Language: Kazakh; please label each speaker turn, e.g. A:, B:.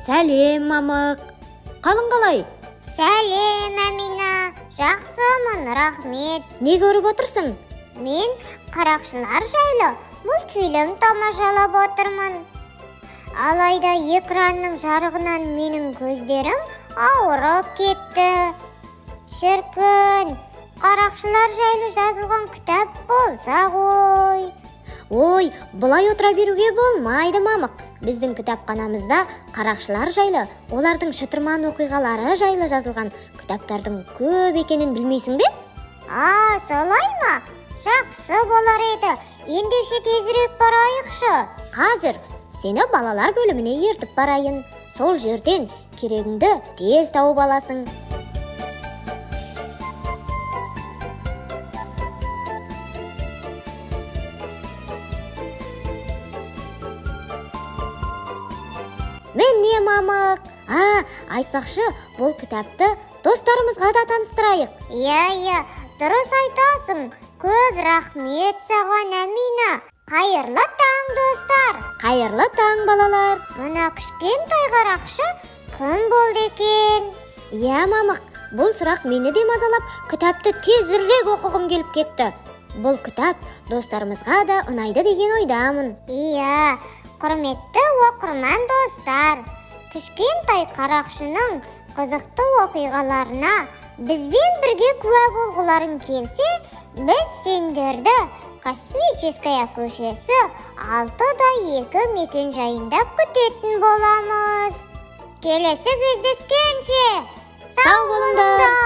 A: Сәлем, мамық. Қалың қалай?
B: Сәлем, Әмина. Жақсымын, рахмет.
A: Не көріп отырсың?
B: Мен қарақшылар жайлы мультфильм тамашалап отырмын. Алайда экранның жарығынан менің көздерім ауырып кетті. Шіркін, қарақшылар жайлы жазылған кітап болса ғой.
A: Ой, бұлай отыра беруге болмайды, мамық. Біздің кітапханамызда қарақшылар жайлы, олардың шытырман оқиғалары жайлы жазылған кітаптардың көп екенін білмейсің бе?
B: Солай ма? Жақсы болар еді. Ендеше тезірек барайықшы.
A: Қазір сені балалар бөліміне ертіп барайын. Сол жерден керегіңді тез тауып аласың. Мен не, мамық? Айтпақшы, бұл кітапты достарымызға да таныстырайық.
B: Иә, дұрыс айтасың. Көп рахмет саған, Әмина. Қайырлы таң, достар.
A: Қайырлы таң, балалар.
B: Мына кішкентай қарақшы кім болды екен?
A: Иә, мамық, бұл сұрақ мені де мазалап, кітапты тезірек оқығым келіп кетті. Бұл кітап достарымызға да ұнайды деген ойдамын.
B: Иә, құрметті оқырман достар, кішкентай қарақшының қызықты оқиғаларына бізбен бірге куә болғыларың келсе, біз сендерді Космическая көшесі 6-2 мекен жайында күтетін боламыз. Келесі кездескенше сау болыңдар.